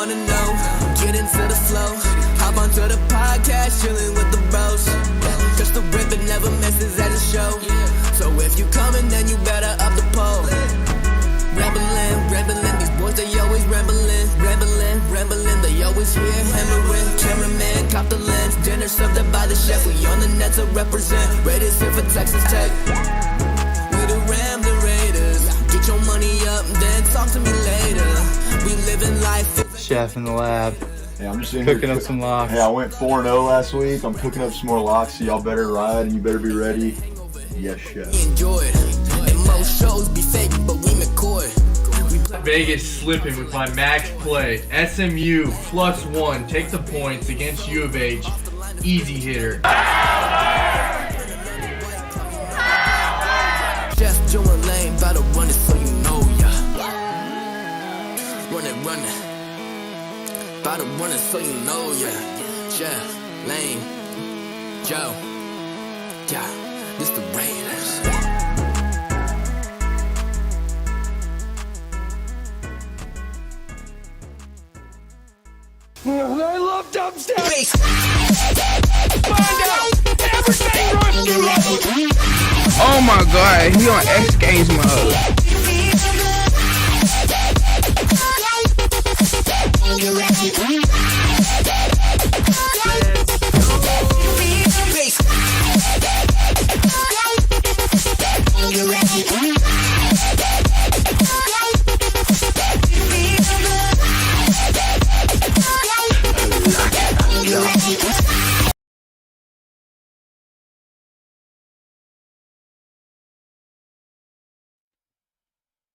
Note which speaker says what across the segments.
Speaker 1: wanna know, get into the flow. Hop onto the podcast, chillin' with the bros. Cause the ribbon never misses at a show. So if you coming, then you better up the pole. Rambling, these boys they always rambling. They always here hammering. Cameraman, cop the lens. Dinner served up by the chef. We on the net to represent. Raiders here for Texas Tech. We the Ramblin Raiders. Get your money up, then talk to me later. We living life.
Speaker 2: Chef in the lab.
Speaker 3: Yeah, I'm just in
Speaker 2: cooking
Speaker 3: here
Speaker 2: up some locks.
Speaker 3: Hey, I went 4-0 last week. I'm cooking up some more locks, so y'all better ride and you better be ready. Yes, chef.
Speaker 1: Enjoy it. And most shows be fake, but we McCoy.
Speaker 4: Vegas slipping with my max play. SMU +1. Take the points against U of H. Easy hitter.
Speaker 1: Jeff, Joe, and Lane, about to run it so you know ya. Run it. About to run it so you know ya. Jeff, Lane, Joe. Yeah, this the Raiders.
Speaker 5: I love dubstep. Find out everything runs through.
Speaker 6: Oh my god, he on X Games mode.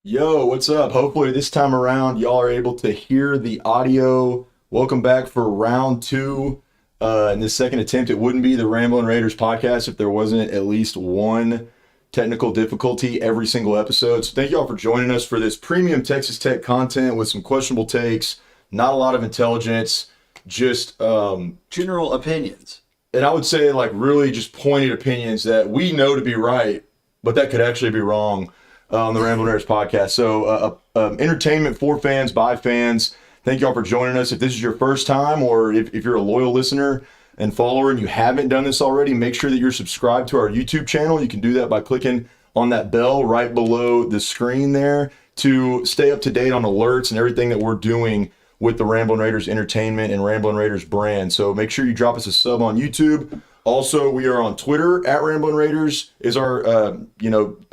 Speaker 3: Yo, what's up? Hopefully this time around y'all are able to hear the audio. Welcome back for round 2. In this second attempt, it wouldn't be the Ramblin Raiders podcast if there wasn't at least one technical difficulty every single episode. So thank y'all for joining us for this premium Texas Tech content with some questionable takes, not a lot of intelligence, just
Speaker 7: general opinions.
Speaker 3: And I would say like really just pointed opinions that we know to be right, but that could actually be wrong. On the Ramblin Raiders podcast. So entertainment for fans, by fans. Thank y'all for joining us. If this is your first time or if you're a loyal listener and follower and you haven't done this already, make sure that you're subscribed to our YouTube channel. You can do that by clicking on that bell right below the screen there to stay up to date on alerts and everything that we're doing with the Ramblin Raiders entertainment and Ramblin Raiders brand. So make sure you drop us a sub on YouTube. Also, we are on Twitter at Ramblin Raiders is our,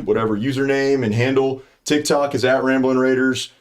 Speaker 3: whatever username and handle. TikTok is at Ramblin Raiders.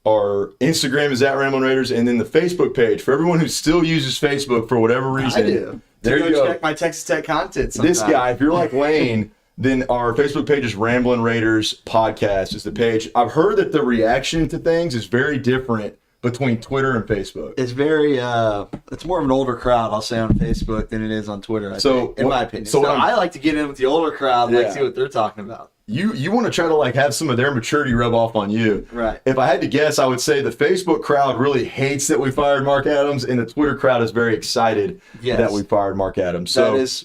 Speaker 3: Our Instagram is at Ramblin Raiders. And then the Facebook page for everyone who still uses Facebook for whatever reason.
Speaker 7: I do.
Speaker 3: There you go.
Speaker 7: Check my Texas Tech content sometime.
Speaker 3: This guy, if you're like Lane, then our Facebook page is Ramblin Raiders Podcast is the page. I've heard that the reaction to things is very different between Twitter and Facebook.
Speaker 7: It's very, it's more of an older crowd, I'll say, on Facebook than it is on Twitter, I think, in my opinion. So I like to get in with the older crowd and see what they're talking about.
Speaker 3: You want to try to like have some of their maturity rub off on you.
Speaker 7: Right.
Speaker 3: If I had to guess, I would say the Facebook crowd really hates that we fired Mark Adams, and the Twitter crowd is very excited that we fired Mark Adams. So
Speaker 7: that is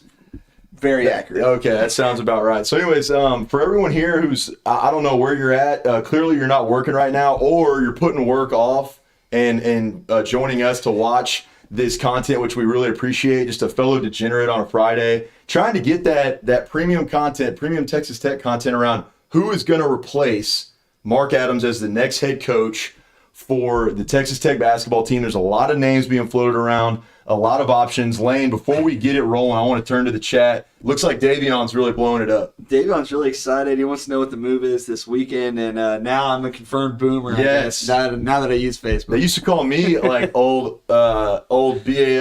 Speaker 7: very accurate.
Speaker 3: Okay, that sounds about right. So anyways, for everyone here who's, I don't know where you're at, clearly you're not working right now, or you're putting work off and joining us to watch this content, which we really appreciate. Just a fellow degenerate on a Friday, trying to get that premium content, premium Texas Tech content around who is going to replace Mark Adams as the next head coach for the Texas Tech basketball team. There's a lot of names being floated around, a lot of options. Lane, before we get it rolling, I want to turn to the chat. Looks like Davion's really blowing it up.
Speaker 7: Davion's really excited. He wants to know what the move is this weekend, and now I'm a confirmed boomer.
Speaker 3: Yes.
Speaker 7: Now that I use Facebook.
Speaker 3: They used to call me like old BALLZZ,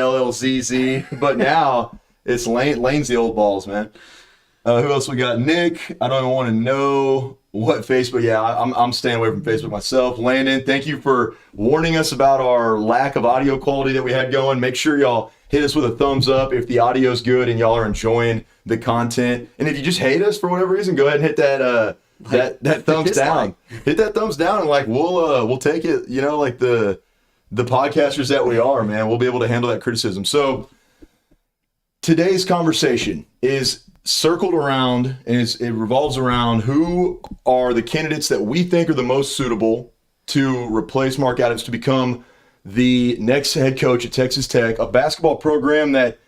Speaker 3: but now it's Lane's the old balls, man. Who else we got? Nick. I don't even want to know what Facebook. Yeah, I'm staying away from Facebook myself. Landon, thank you for warning us about our lack of audio quality that we had going. Make sure y'all hit us with a thumbs up if the audio's good and y'all are enjoying the content. And if you just hate us for whatever reason, go ahead and hit that thumbs down. Hit that thumbs down and like we'll take it. You know, like the podcasters that we are, man. We'll be able to handle that criticism. So today's conversation is circled around, and it revolves around who are the candidates that we think are the most suitable to replace Mark Adams to become the next head coach at Texas Tech, a basketball program that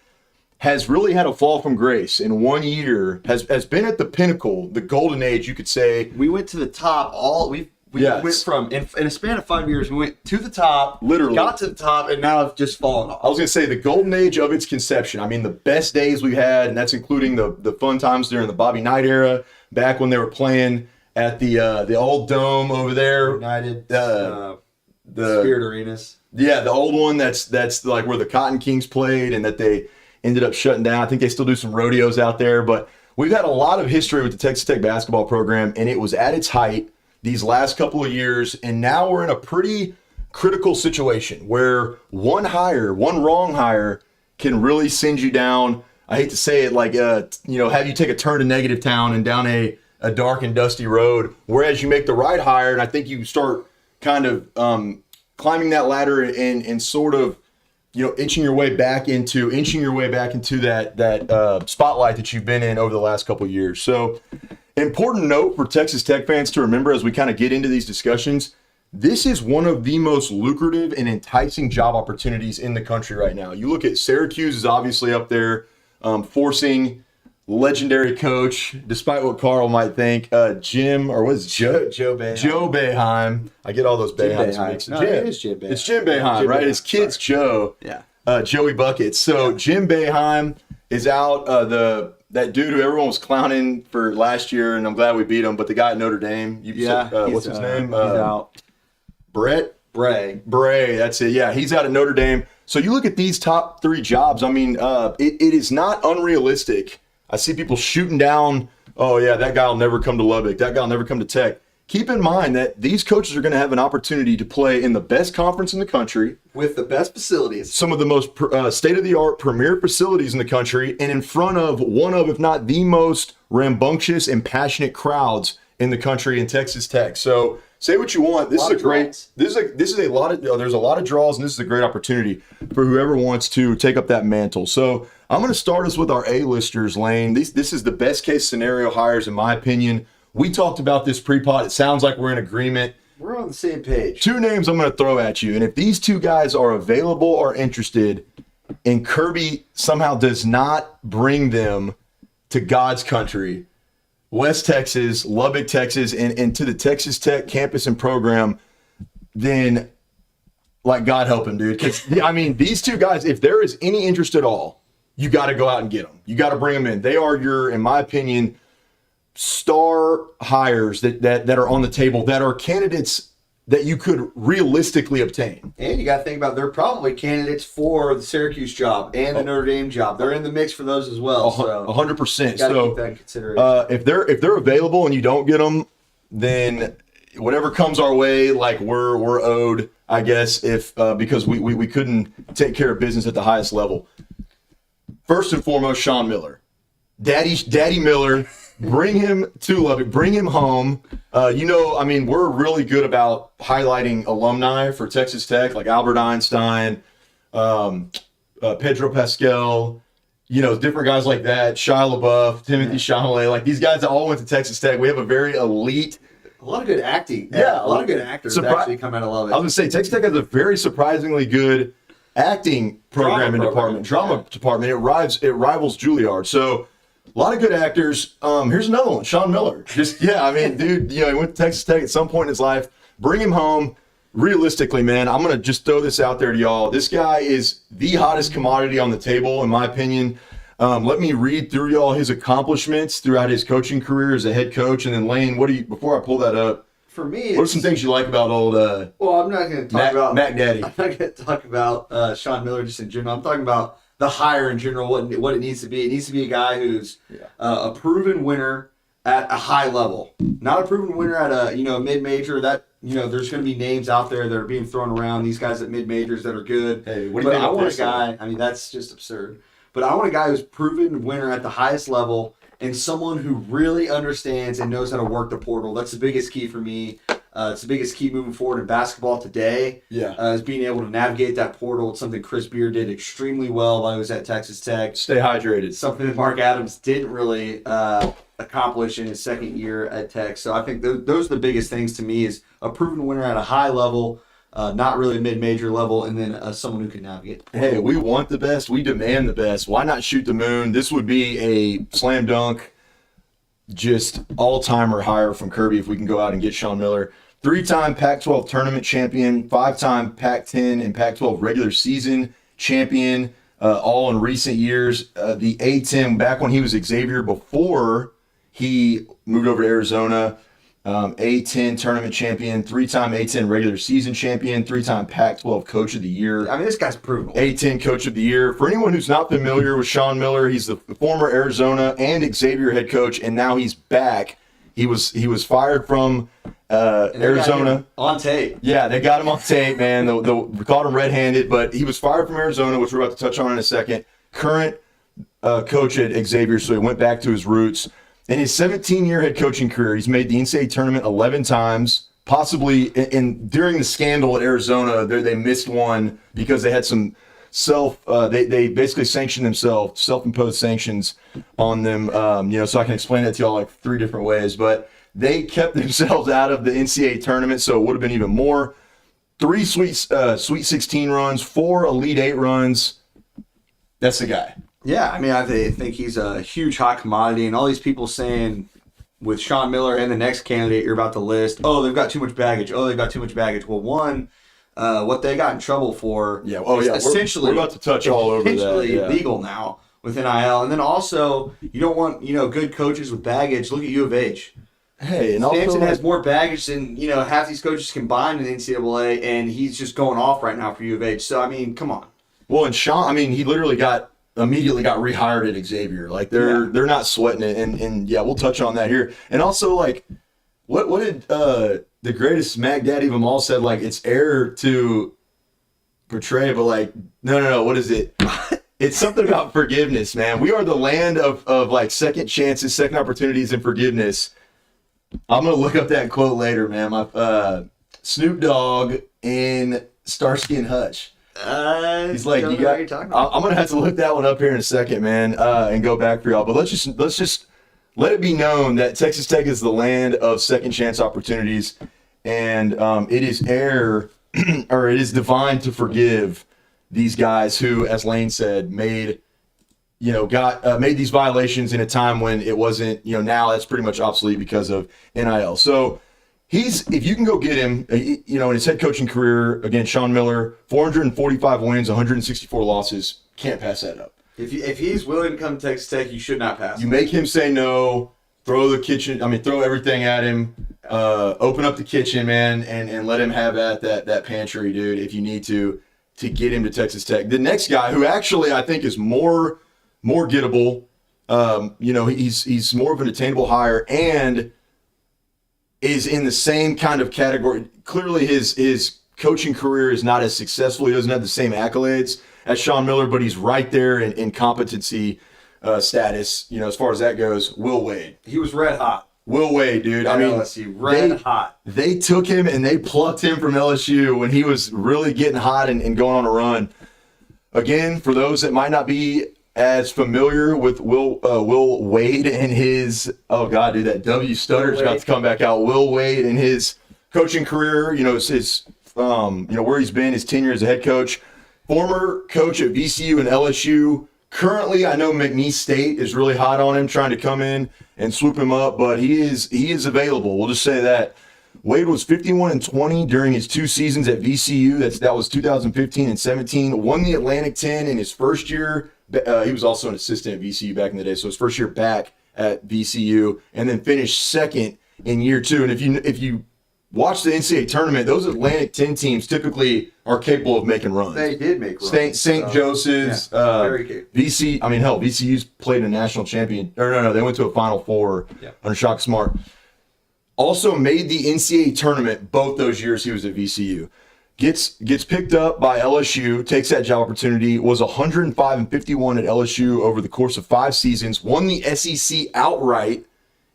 Speaker 3: has really had a fall from grace in 1 year, has been at the pinnacle, the golden age, you could say.
Speaker 7: We went to the top. We went from, in a span of 5 years, we went to the top,
Speaker 3: literally
Speaker 7: got to the top, and now have just fallen off.
Speaker 3: I was going to say the golden age of its conception. I mean, the best days we had, and that's including the fun times during the Bobby Knight era, back when they were playing at the old dome over there.
Speaker 7: United, the Spirit Arenas.
Speaker 3: Yeah, the old one that's like where the Cotton Kings played and that they ended up shutting down. I think they still do some rodeos out there, but we've had a lot of history with the Texas Tech basketball program, and it was at its height these last couple of years, and now we're in a pretty critical situation where one wrong hire can really send you down. I hate to say it, like have you take a turn to negative town and down a dark and dusty road, whereas you make the right hire, and I think you start kind of climbing that ladder and sort of, inching your way back into that spotlight that you've been in over the last couple of years. So, important note for Texas Tech fans to remember as we kind of get into these discussions: this is one of the most lucrative and enticing job opportunities in the country right now. You look at Syracuse is obviously up there, forcing legendary coach, despite what Carl might think, Joe Boeheim. Joe Boeheim. I get all those Boeheims mixed.
Speaker 7: No, it is Jim Boeheim.
Speaker 3: It's Jim Boeheim, right? His kid's Joe.
Speaker 7: Yeah.
Speaker 3: Joey Buckets. So Jim Boeheim is out. That dude who everyone was clowning for last year, and I'm glad we beat him. But the guy at Notre Dame, what's his name?
Speaker 7: He's out.
Speaker 3: Brett Bray. That's it. Yeah, he's out at Notre Dame. So you look at these top 3 jobs. I mean, it is not unrealistic. I see people shooting down, oh, yeah, that guy will never come to Lubbock. That guy will never come to Tech. Keep in mind that these coaches are going to have an opportunity to play in the best conference in the country.
Speaker 7: With the best facilities.
Speaker 3: Some of the most state-of-the-art premier facilities in the country, and in front of one of, if not the most rambunctious and passionate crowds in the country in Texas Tech. So say what you want. There's a lot of draws, and this is a great opportunity for whoever wants to take up that mantle. So I'm going to start us with our A-listers, Lane. This is the best case scenario hires, in my opinion. We talked about this pre-pod. It sounds like we're in agreement.
Speaker 7: We're on the same page.
Speaker 3: 2 names I'm going to throw at you, and if these 2 guys are available or interested, and Kirby somehow does not bring them to God's country, West Texas, Lubbock, Texas, and to the Texas Tech campus and program, then, like, God help him, dude. Because, I mean, these 2 guys, if there is any interest at all, you got to go out and get them. You got to bring them in. They are your, in my opinion, star hires that are on the table, that are candidates that you could realistically obtain.
Speaker 7: And you got to think about, they're probably candidates for the Syracuse job and the Notre Dame job. They're in the mix for those as well.
Speaker 3: 100%.
Speaker 7: So keep that in consideration.
Speaker 3: If they're available and you don't get them, then whatever comes our way, like we're owed, I guess, if because we couldn't take care of business at the highest level. First and foremost, Sean Miller, Daddy Miller. Bring him to Lubbock. Bring him home. We're really good about highlighting alumni for Texas Tech, like Albert Einstein, Pedro Pascal, different guys like that, Shia LaBeouf, Timothy Chalamet. Like, these guys that all went to Texas Tech. We have a very elite.
Speaker 7: A lot of good acting.
Speaker 3: Yeah,
Speaker 7: a lot of good actors actually come out of Lubbock.
Speaker 3: I was going to say, Texas Tech has a very surprisingly good acting program and department. Drama department. It rivals Juilliard. So, a lot of good actors. Here's another one, Sean Miller. Dude, he went to Texas Tech at some point in his life. Bring him home. Realistically, man, I'm going to just throw this out there to y'all. This guy is the hottest commodity on the table, in my opinion. Let me read through y'all his accomplishments throughout his coaching career as a head coach. And then, Lane, before I pull that up,
Speaker 7: for me,
Speaker 3: what are some things you like about old
Speaker 7: well, I'm not going to talk about
Speaker 3: Mac Daddy.
Speaker 7: I'm not going to talk about Sean Miller just in general. I'm talking about the hire in general, what it needs to be. It needs to be a guy who's a proven winner at a high level, not a proven winner at a mid-major. That there's going to be names out there that are being thrown around. These guys at mid-majors that are good.
Speaker 3: Hey, what do you think?
Speaker 7: I want a guy. I mean, that's just absurd. But I want a guy who's proven winner at the highest level and someone who really understands and knows how to work the portal. That's the biggest key for me. It's the biggest key moving forward in basketball today. Is being able to navigate that portal. It's something Chris Beard did extremely well while he was at Texas Tech.
Speaker 3: Stay hydrated.
Speaker 7: Something that Mark Adams didn't really accomplish in his second year at Tech. So I think those are the biggest things to me: is a proven winner at a high level, not really mid-major level, and then someone who can navigate.
Speaker 3: Hey, we want the best. We demand the best. Why not shoot the moon? This would be a slam dunk, just all-timer hire from Kirby if we can go out and get Sean Miller. 3-time Pac-12 tournament champion, 5-time Pac-10 and Pac-12 regular season champion, all in recent years. The A-10, back when he was Xavier before he moved over to Arizona, A-10 tournament champion, 3-time A-10 regular season champion, 3-time Pac-12 coach of the year.
Speaker 7: I mean, this guy's proven.
Speaker 3: A-10 coach of the year. For anyone who's not familiar with Sean Miller, he's the former Arizona and Xavier head coach, and now he's back. He was fired from Arizona
Speaker 7: on tape.
Speaker 3: Yeah, they got him on tape, man. They caught him red-handed, but he was fired from Arizona, which we're about to touch on in a second. Current coach at Xavier, so he went back to his roots. In his 17-year head coaching career, he's made the NCAA tournament 11 times. Possibly, during the scandal at Arizona, they missed one because they had some they basically sanctioned themselves, self-imposed sanctions on them. So I can explain that to y'all like 3 different ways, but they kept themselves out of the NCAA tournament, so it would have been even more. 3 Sweet 16 runs, 4 Elite 8 runs. That's the guy.
Speaker 7: Yeah, I mean, I think he's a huge hot commodity, and all these people saying with Sean Miller and the next candidate you're about to list, oh, they've got too much baggage. Oh, they've got too much baggage. Well, one, what they got in trouble for is essentially
Speaker 3: we're about to touch all over that. Yeah.
Speaker 7: Legal now with NIL. And then also, you don't want, good coaches with baggage. Look at U of H.
Speaker 3: Hey, and
Speaker 7: Sampson
Speaker 3: also
Speaker 7: has more baggage than, half these coaches combined in the NCAA, and he's just going off right now for U of H. So, I mean, come on.
Speaker 3: Well, and Sean, I mean, he literally immediately got rehired at Xavier. Like they're not sweating it, and yeah, we'll touch on that here. And also, like, what did the greatest smack daddy of them all said? Like, it's error to portray, but like, no, what is it? It's something about forgiveness, man. We are the land of like second chances, second opportunities, and forgiveness. I'm gonna look up that quote later, man. My Snoop Dogg and Starsky and Hutch. He's like, I'm gonna have to look that one up here in a second, man, and go back for y'all. But let's just let it be known that Texas Tech is the land of second chance opportunities, and it is or it is divine to forgive these guys who, as Lane said, made these violations in a time when it wasn't. Now that's pretty much obsolete because of NIL. So. If you can go get him, in his head coaching career, again, Sean Miller, 445 wins, 164 losses, can't pass that up.
Speaker 7: If he's willing to come to Texas Tech, you should not pass.
Speaker 3: You make him say no, throw everything at him, open up the kitchen, man, and let him have at that pantry, dude, if you need to get him to Texas Tech. The next guy, who actually I think is more gettable, he's more of an attainable hire and is in the same kind of category. Clearly his coaching career is not as successful. He doesn't have the same accolades as Sean Miller, but he's right there in competency status, as far as that goes. Will Wade.
Speaker 7: He was red hot.
Speaker 3: Will Wade, dude. I mean,
Speaker 7: red hot.
Speaker 3: They took him and they plucked him from LSU when he was really getting hot and going on a run. Again, for those that might not be as familiar with Will Wade and his that W stutter's about to come back out. Will Wade and his coaching career, his where he's been, his tenure as a head coach, former coach at VCU and LSU. Currently, I know McNeese State is really hot on him, trying to come in and swoop him up, but he is available. We'll just say that. Wade was 51-20 during his 2 seasons at VCU. That was 2015 and 17. Won the Atlantic 10 in his first year. He was also an assistant at VCU back in the day, so his first year back at VCU, and then finished second in year 2. And if you watch the NCAA tournament, those Atlantic 10 teams typically are capable of making runs.
Speaker 7: They did make runs.
Speaker 3: St. Joseph's,
Speaker 7: very capable.
Speaker 3: VCU's played a national champion. No, they went to a Final Four under Shaka Smart. Also made the NCAA tournament both those years he was at VCU. Gets picked up by LSU, takes that job opportunity, was 105-51 at LSU over the course of 5 seasons, won the SEC outright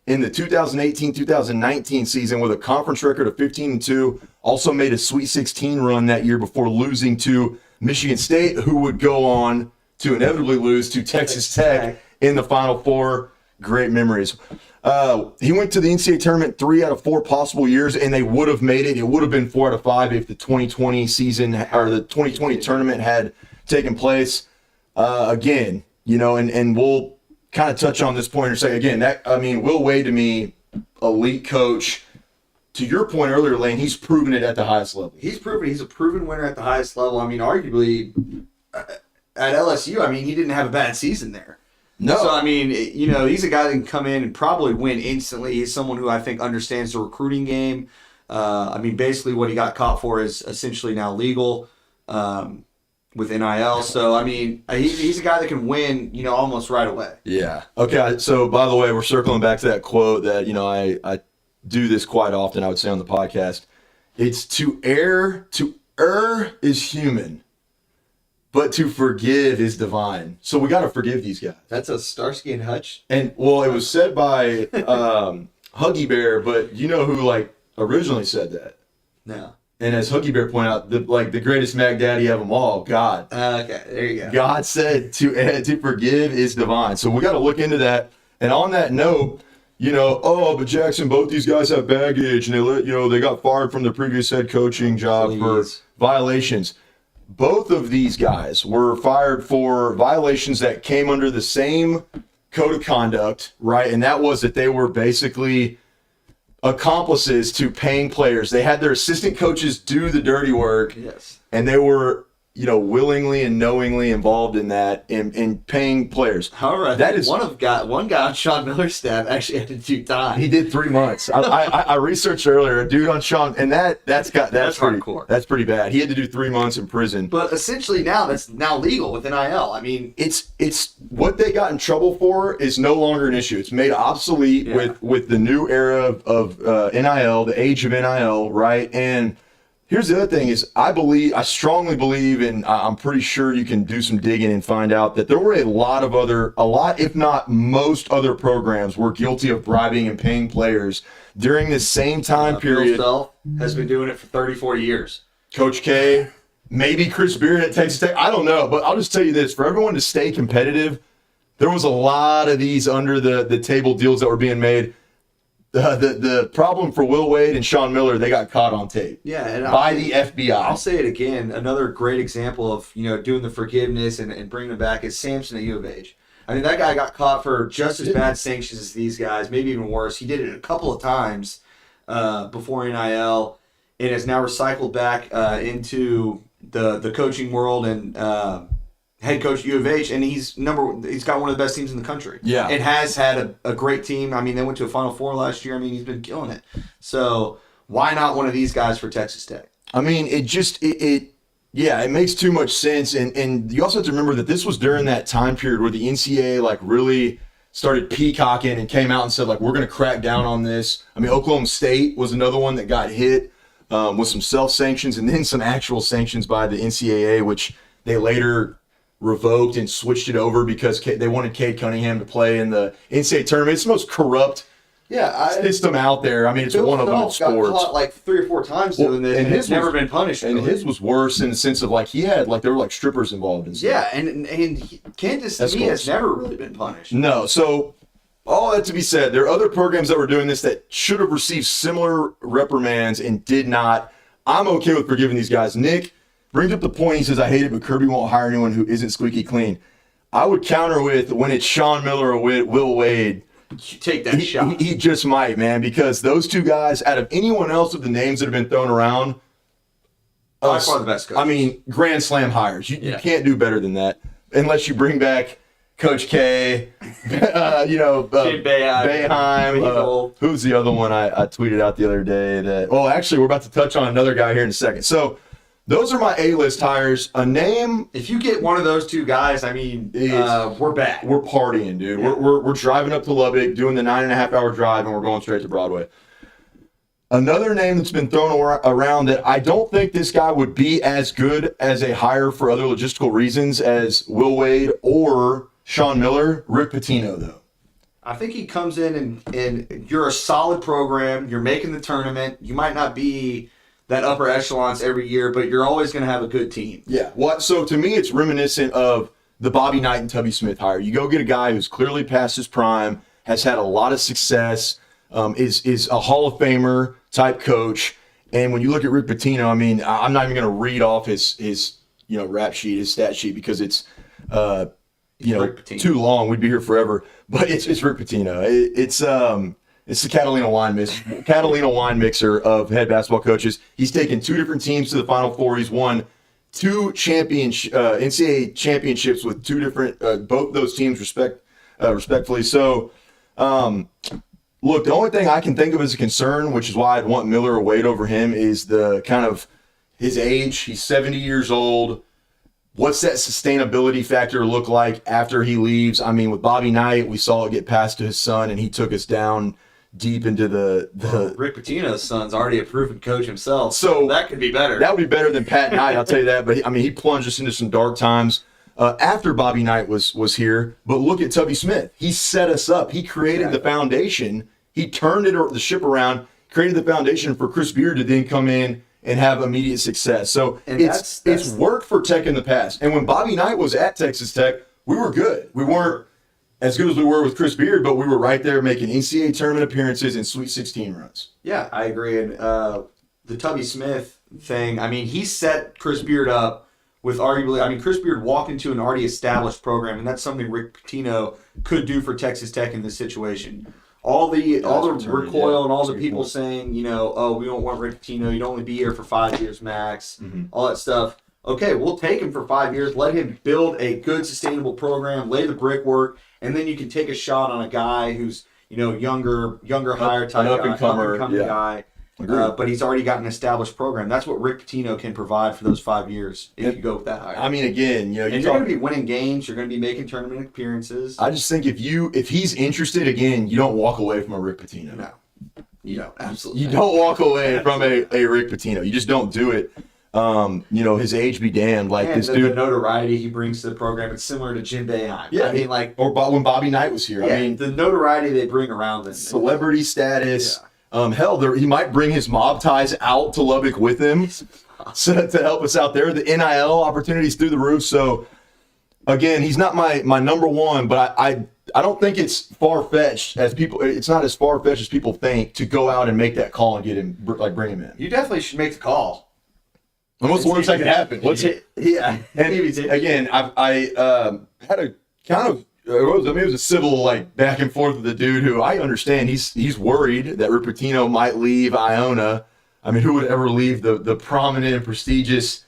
Speaker 3: in the 2018-2019 season with a conference record of 15-2, also made a Sweet 16 run that year before losing to Michigan State, who would go on to inevitably lose to Texas Tech in the Final Four. great memories. He went to the NCAA tournament 3 out of 4 possible years, and they would have made it. It would have been 4 out of 5 if the 2020 season or the 2020 tournament had taken place. Again, and we'll kind of touch on this point or say again Will Wade to me, elite coach. To your point earlier, Lane, he's proven it at the highest level.
Speaker 7: He's a proven winner at the highest level. I mean, arguably at LSU, he didn't have a bad season there.
Speaker 3: No.
Speaker 7: So, he's a guy that can come in and probably win instantly. He's someone who I think understands the recruiting game. Basically what he got caught for is essentially now legal with NIL. So, he's a guy that can win, almost right away.
Speaker 3: Yeah. Okay, so by the way, we're circling back to that quote that, I do this quite often, I would say on the podcast. It's to err is human, but to forgive is divine. So we got to forgive these guys.
Speaker 7: That's a Starsky and Hutch.
Speaker 3: And it was said by Huggy Bear, but you know who originally said that?
Speaker 7: No.
Speaker 3: And as Huggy Bear pointed out, the greatest Mac Daddy of them all, God.
Speaker 7: Okay, there you go.
Speaker 3: God said to forgive is divine. So we got to look into that. And on that note, but Jackson, both these guys have baggage, and they got fired from their previous head coaching job for violations. Both of these guys were fired for violations that came under the same code of conduct, right? And that was that they were basically accomplices to paying players. They had their assistant coaches do the dirty work.
Speaker 7: Yes.
Speaker 3: And they were, willingly and knowingly involved in that in paying players.
Speaker 7: However, that is one guy on Sean Miller's staff actually had to do time.
Speaker 3: He did 3 months. I researched earlier, a dude on Sean, and that's pretty
Speaker 7: hardcore.
Speaker 3: That's pretty bad. He had to do 3 months in prison.
Speaker 7: But essentially that's now legal with NIL.
Speaker 3: It's what they got in trouble for is no longer an issue. It's made obsolete with the new era of NIL, the age of NIL, right? And here's the other thing is I strongly believe, and I'm pretty sure you can do some digging and find out that there were a lot, if not most other programs were guilty of bribing and paying players during this same time period.
Speaker 7: Bill Self has been doing it for 34 years.
Speaker 3: Coach K, maybe Chris Beard at Texas Tech. I don't know, but I'll just tell you this. For everyone to stay competitive, there was a lot of these under the table deals that were being made. The problem for Will Wade and Sean Miller, they got caught on tape.
Speaker 7: Yeah, and
Speaker 3: by the FBI.
Speaker 7: I'll say it again. Another great example of doing the forgiveness and bringing it back is Samson at U of H. That guy got caught for just as bad sanctions as these guys, maybe even worse. He did it a couple of times before NIL, and has now recycled back into the coaching world and head coach at U of H, and he's got one of the best teams in the country.
Speaker 3: Yeah.
Speaker 7: And has had a great team. They went to a Final Four last year. He's been killing it. So why not one of these guys for Texas Tech?
Speaker 3: It makes too much sense. And you also have to remember that this was during that time period where the NCAA really started peacocking and came out and said, we're going to crack down on this. Oklahoma State was another one that got hit with some self-sanctions and then some actual sanctions by the NCAA, which they later revoked and switched it over because they wanted Cade Cunningham to play in the NCAA tournament. It's the most corrupt system out there. It's one of them in sports.
Speaker 7: Got caught 3 or 4 times doing this, and he's never been punished.
Speaker 3: And his was worse in the sense of he had there were strippers involved in stuff.
Speaker 7: Yeah, and Kansas to me has never really been punished.
Speaker 3: No, so all that to be said, there are other programs that were doing this that should have received similar reprimands and did not. I'm okay with forgiving these guys. Nick brings up the point. He says, I hate it, but Kirby won't hire anyone who isn't squeaky clean. I would counter with when it's Sean Miller or Will Wade.
Speaker 7: You take that shot.
Speaker 3: He just might, man, because those two guys, out of anyone else of the names that have been thrown around,
Speaker 7: by far the best coaches.
Speaker 3: Grand Slam hires. You can't do better than that unless you bring back Coach K, Boeheim. Who's the other one I tweeted out the other day? Actually, we're about to touch on another guy here in a second. So, those are my A-list hires. A name.
Speaker 7: If you get one of those two guys, we're back.
Speaker 3: We're partying, dude. Yeah. We're driving up to Lubbock, doing the 9.5-hour drive, and we're going straight to Broadway. Another name that's been thrown around that I don't think this guy would be as good as a hire for other logistical reasons as Will Wade or Sean Miller. Rick Pitino, though.
Speaker 7: I think he comes in and you're a solid program. You're making the tournament. You might not be that upper echelons every year, but you're always going to have a good team.
Speaker 3: Yeah. So to me, it's reminiscent of the Bobby Knight and Tubby Smith hire. You go get a guy who's clearly past his prime, has had a lot of success, is a Hall of Famer type coach. And when you look at Rick Pitino, I mean, I'm not even going to read off his rap sheet, his stat sheet, because it's too long. We'd be here forever. But it's Rick Pitino. It's the Catalina wine mixer of head basketball coaches. He's taken 2 different teams to the Final Four. He's won 2 NCAA championships with 2 different both those teams respectfully. So, look, the only thing I can think of as a concern, which is why I'd want Miller or Wade over him, is the kind of his age. He's 70 years old. What's that sustainability factor look like after he leaves? I mean, with Bobby Knight, we saw it get passed to his son, and he took us down deep into the
Speaker 7: Rick Pitino's son's already a proven coach himself,
Speaker 3: so
Speaker 7: that could be better.
Speaker 3: That would be better than Pat Knight, I'll tell you that. But he plunged us into some dark times after Bobby Knight was here. But look at Tubby Smith. He set us up. He created the foundation. He turned the ship around, created the foundation for Chris Beard to then come in and have immediate success. So it's worked for Tech in the past. And when Bobby Knight was at Texas Tech, we were good. We weren't as good as we were with Chris Beard, but we were right there making NCAA tournament appearances and Sweet 16 runs.
Speaker 7: Yeah, I agree. And the Tubby Smith thing, I mean, he set Chris Beard up with arguably, Chris Beard walked into an already established program, and that's something Rick Pitino could do for Texas Tech in this situation. All the recoil and all the people saying, we don't want Rick Pitino, you'd only be here for 5 years max, all that stuff. Okay, we'll take him for 5 years, let him build a good, sustainable program, lay the brickwork, and then you can take a shot on a guy who's, younger, higher type guy, up-and-comer guy. But he's already got an established program. That's what Rick Pitino can provide for those 5 years if you go with that hire.
Speaker 3: I mean, again,
Speaker 7: you're going to be winning games. You're going to be making tournament appearances.
Speaker 3: I just think if he's interested, again, you don't walk away from a Rick Pitino.
Speaker 7: No, you don't. Absolutely.
Speaker 3: You don't walk away from a Rick Pitino. You just don't do it. His age be damned. Like this dude,
Speaker 7: the notoriety he brings to the program, it's similar to Jim Boeheim.
Speaker 3: Yeah, or when Bobby Knight was here.
Speaker 7: Yeah, the notoriety they bring around them.
Speaker 3: Celebrity status. Yeah. He might bring his mob ties out to Lubbock with him to help us out there. The NIL opportunities through the roof. So, again, he's not my number one, but I don't think it's far-fetched as people. It's not as far-fetched as people think to go out and make that call and get him, bring him in.
Speaker 7: You definitely should make the call.
Speaker 3: And what's the worst that could happen?
Speaker 7: Yeah.
Speaker 3: And again, I had a kind of. It was a civil back and forth with the dude who I understand he's worried that Rick Pitino might leave Iona. I mean, who would ever leave the prominent and prestigious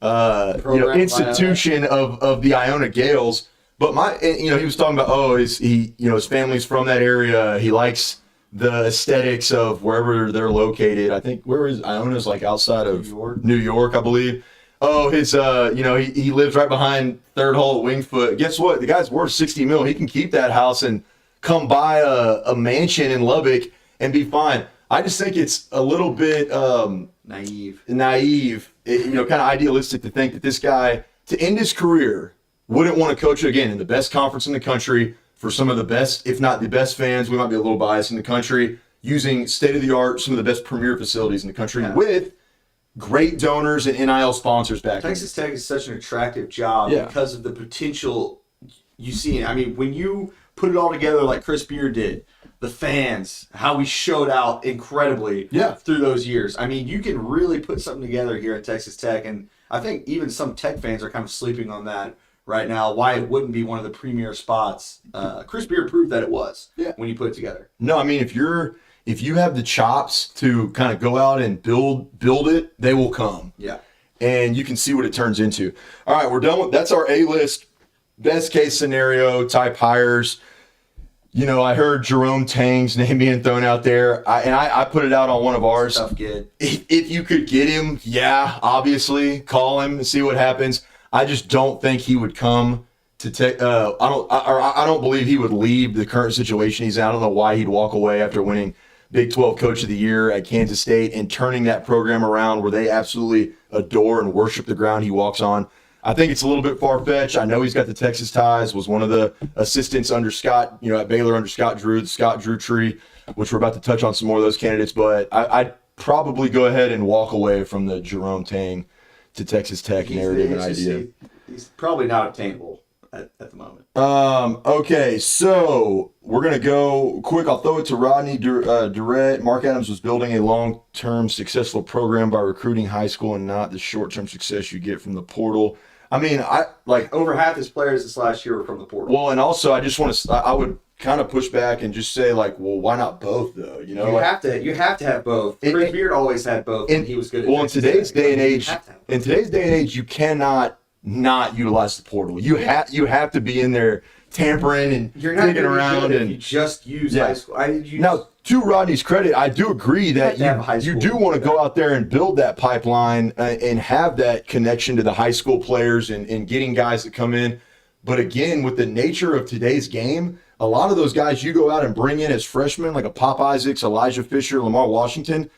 Speaker 3: institution of the Iona Gales? But he was talking about his family's from that area. He likes the aesthetics of wherever they're located. I think where is Iona's outside of New York, I believe. Oh, his he lives right behind Third Hole at Wingfoot. Guess what? The guy's worth $60 million. He can keep that house and come buy a mansion in Lubbock and be fine. I just think it's a little bit
Speaker 7: naive,
Speaker 3: kind of idealistic to think that this guy to end his career wouldn't want to coach again in the best conference in the country for some of the best, if not the best fans. We might be a little biased in the country, using state-of-the-art, some of the best premier facilities in the country with great donors and NIL sponsors back.
Speaker 7: Texas Tech is such an attractive job because of the potential you see. I mean, when you put it all together like Chris Beard did, the fans, how we showed out incredibly through those years. I mean, you can really put something together here at Texas Tech, and I think even some Tech fans are kind of sleeping on that right now, why it wouldn't be one of the premier spots. Chris Beard proved that it was when you put it together.
Speaker 3: No, I mean, if you have the chops to kind of go out and build it, they will come.
Speaker 7: Yeah.
Speaker 3: And you can see what it turns into. All right, we're done with that's our A-list best case scenario type hires. I heard Jerome Tang's name being thrown out there, I put it out on one of ours.
Speaker 7: Tough kid.
Speaker 3: If you could get him, obviously call him and see what happens. I just don't think he would come to take. I don't believe he would leave the current situation he's in. I don't know why he'd walk away after winning Big 12 Coach of the Year at Kansas State and turning that program around where they absolutely adore and worship the ground he walks on. I think it's a little bit far-fetched. I know he's got the Texas ties, was one of the assistants under Scott, at Baylor under Scott Drew, the Scott Drew tree, which we're about to touch on some more of those candidates. But I'd probably go ahead and walk away from the Jerome Tang to Texas Tech narrative and idea.
Speaker 7: He's probably not obtainable at the moment.
Speaker 3: Okay, so we're going to go quick. I'll throw it to Rodney Durrett. Mark Adams was building a long-term successful program by recruiting high school and not the short-term success you get from the portal. I mean,
Speaker 7: over half his players this last year were from the portal.
Speaker 3: Well, and also I would kind of push back and just say, like, well, why not both, though? You know,
Speaker 7: you have to have both. Chris Beard always had both, and he was good at it.
Speaker 3: Well, in today's day and age, you cannot not utilize the portal. You have to be in there tampering and digging around, and
Speaker 7: you just use high school.
Speaker 3: Now, to Rodney's credit, I do agree that you do want to go out there and build that pipeline and have that connection to the high school players and getting guys that come in. But again, with the nature of today's game, a lot of those guys you go out and bring in as freshmen, like a Pop Isaacs, Elijah Fisher, Lamar Washington,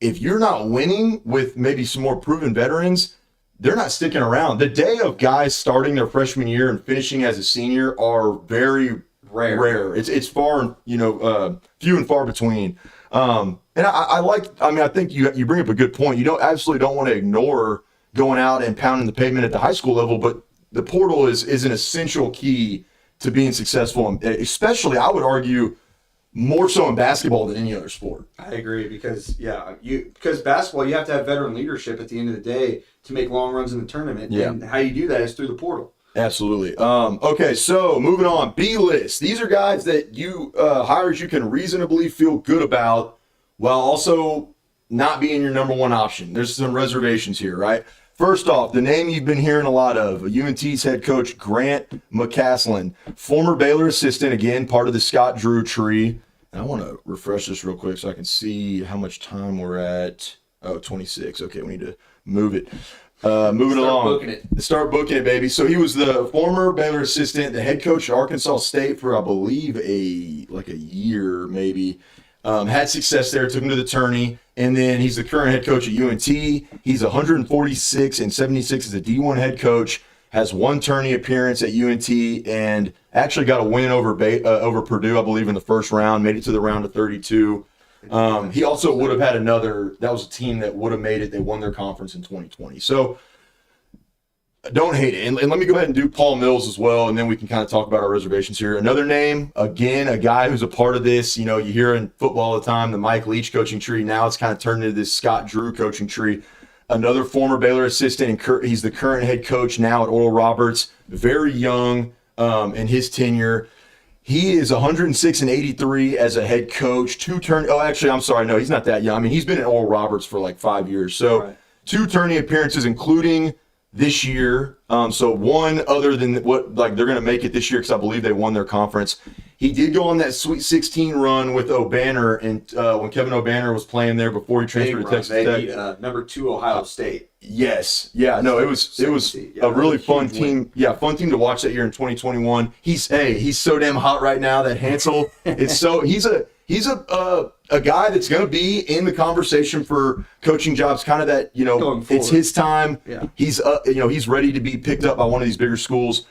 Speaker 3: if you're not winning with maybe some more proven veterans, they're not sticking around. The day of guys starting their freshman year and finishing as a senior are very rare. It's far, few and far between. And I think you bring up a good point. You absolutely don't want to ignore going out and pounding the pavement at the high school level, but the portal is an essential key to being successful, and especially, I would argue, more so in basketball than any other sport.
Speaker 7: I agree because basketball, you have to have veteran leadership at the end of the day to make long runs in the tournament.
Speaker 3: Yeah.
Speaker 7: And how you do that is through the portal.
Speaker 3: Absolutely. Okay, so moving on. B-list. These are guys that hires you can reasonably feel good about while also not being your number one option. There's some reservations here, right? First off, the name you've been hearing a lot of, UNT's head coach Grant McCaslin, former Baylor assistant, again, part of the Scott Drew tree. And I want to refresh this real quick so I can see how much time we're at. Oh, 26. Okay, we need to move it. Move it along. Start booking it, baby. So he was the former Baylor assistant, the head coach at Arkansas State for, I believe, a year maybe. Had success there, took him to the tourney, and then he's the current head coach at UNT. He's 146 and 76 as a D1 head coach, has one tourney appearance at UNT, and actually got a win over Purdue, I believe, in the first round, made it to the round of 32. He also would have had that was a team that would have made it. They won their conference in 2020. So don't hate it. And let me go ahead and do Paul Mills as well, and then we can kind of talk about our reservations here. Another name, again, a guy who's a part of this. You hear in football all the time, the Mike Leach coaching tree. Now it's kind of turned into this Scott Drew coaching tree. Another former Baylor assistant, and he's the current head coach now at Oral Roberts. Very young in his tenure. He is 106 and 83 as a head coach. No, he's not that young. I mean, he's been at Oral Roberts for like 5 years. So 2 tourney appearances, including this year. So one other than they're going to make it this year because I believe they won their conference. He did go on that Sweet 16 run with O'Banner, and when Kevin O'Banner was playing there before he transferred to Texas Tech.
Speaker 7: Number 2 Ohio State.
Speaker 3: Yes. Yeah, no, it was a really fun team. Yeah, fun team to watch that year in 2021. He's so damn hot right now, that Hansel. He's a guy that's going to be in the conversation for coaching jobs, kind of that, it's his time.
Speaker 7: Yeah.
Speaker 3: He's ready to be picked up by one of these bigger schools.